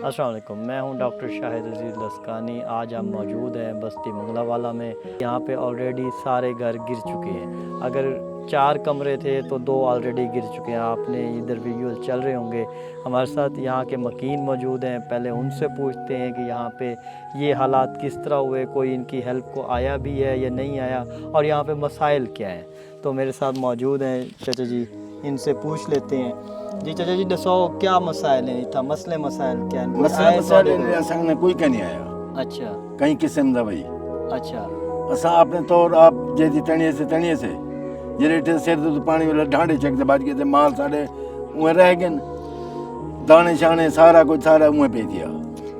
अस्सलाम वालेकुम, मैं हूं डॉक्टर शाहिद अजीज़ लस्कानी। आज हम मौजूद हैं बस्ती मंगलावाला में। यहाँ पे ऑलरेडी सारे घर गिर चुके हैं। अगर 4 कमरे थे तो 2 ऑलरेडी गिर चुके हैं। आपने इधर विजुअल चल रहे होंगे। हमारे साथ यहाँ के मकीन मौजूद हैं। पहले उनसे पूछते हैं कि यहाँ पे ये हालात किस तरह हुए, कोई इनकी हेल्प को आया भी है या नहीं आया, और यहाँ पे मसाइल क्या हैं। तो मेरे साथ मौजूद हैं चाचा जी, इनसे पूछ लेते हैं। जी चाचा जी, दसो क्या मसाइल हैं इतना, मसले मसाइल क्या हैं? मसले संग ने कोई नहीं आया। अच्छा कहीं किस्म दा भाई अच्छा असा अपने तौर आप जेदी तणिए से जेरे सिर तो पानी वाला ढांडे चक दे बाज के ते माल साडे उए रह गए, दाने शाने सारा कुछ सारा उए पे दिया।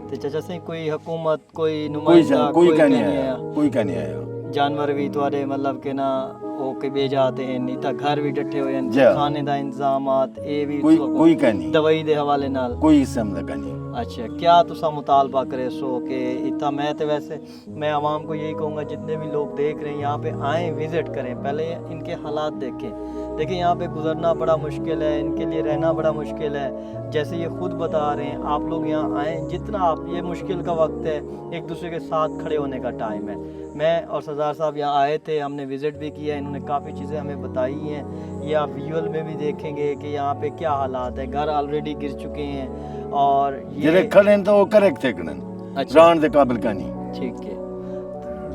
ते चाचा से कोई हुकूमत कोई नुमाइंदा कोई का नहीं आया, कोई का नहीं आया। जानवर भी तुहाडे मतलब के ना वो के बे जाते हैं, नहीं तो घर भी डटे हुए हैं, खाने दा इंतजामात ए भी कोई का नहीं, दवाई दे हवाले नाल कोई किस्म दा नहीं। अच्छा, क्या तुसा मुतालबा करे सो कि इतना? मैं तो वैसे मैं आवाम को यही कहूँगा, जितने भी लोग देख रहे हैं यहाँ पे आएँ, विज़िट करें, पहले इनके हालात देखें। देखिए यहाँ पे गुजरना बड़ा मुश्किल है, इनके लिए रहना बड़ा मुश्किल है। जैसे ये खुद बता रहे हैं, आप लोग यहाँ आएँ, जितना आप, ये मुश्किल का वक्त है, एक दूसरे के साथ खड़े होने का टाइम है। मैं और सरदार साहब यहाँ आए थे, हमने विज़िट भी किया, इन्होंने काफ़ी चीज़ें हमें बताई हैं। ये आप विजुअल में भी देखेंगे कि यहाँ पे क्या हालात है। घर ऑलरेडी गिर चुके हैं और ये खड़े तो वो करेक्ट थे कड़न, रान दे काबिल का नहीं। ठीक है,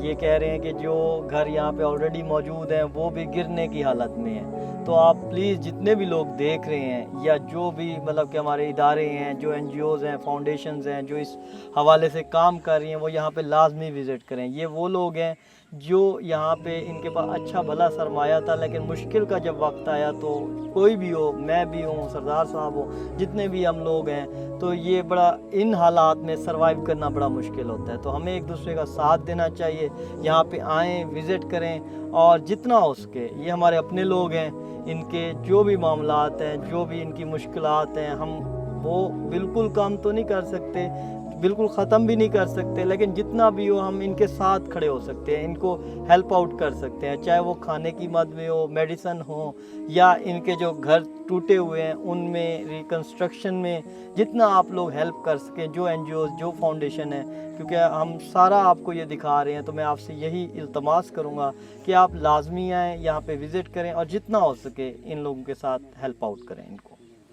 ये कह रहे हैं कि जो घर यहाँ पे ऑलरेडी मौजूद हैं वो भी गिरने की हालत में है। तो आप प्लीज़ जितने भी लोग देख रहे हैं, या जो भी मतलब कि हमारे इदारे हैं, जो NGOs हैं, फाउंडेशंस हैं, जो इस हवाले से काम कर रही हैं, वो यहाँ पे लाजमी विज़िट करें। ये वो लोग हैं जो यहाँ पे, इनके पास अच्छा भला सरमाया था, लेकिन मुश्किल का जब वक्त आया तो कोई भी हो, मैं भी हूँ, सरदार साहब हो, जितने भी हम लोग हैं, तो ये बड़ा इन हालात में सरवाइव करना बड़ा मुश्किल होता है। तो हमें एक दूसरे का साथ देना चाहिए। यहाँ पे आएँ, विज़िट करें, और जितना हो सके, ये हमारे अपने लोग हैं, इनके जो भी मामलात हैं, जो भी इनकी मुश्किलात हैं, हम वो बिल्कुल कम तो नहीं कर सकते, बिल्कुल ख़त्म भी नहीं कर सकते, लेकिन जितना भी हो हम इनके साथ खड़े हो सकते हैं, इनको हेल्प आउट कर सकते हैं। चाहे वो खाने की मदद में हो, मेडिसन हो, या इनके जो घर टूटे हुए हैं उनमें रिकन्स्ट्रक्शन में, जितना आप लोग हेल्प कर सकें, जो NGOs, जो फाउंडेशन है, क्योंकि हम सारा आपको ये दिखा रहे हैं। तो मैं आपसे यही इल्तमास करूँगा कि आप लाजमी आएँ, यहाँ पे विज़िट करें, और जितना हो सके इन लोगों के साथ हेल्प आउट करें इनको।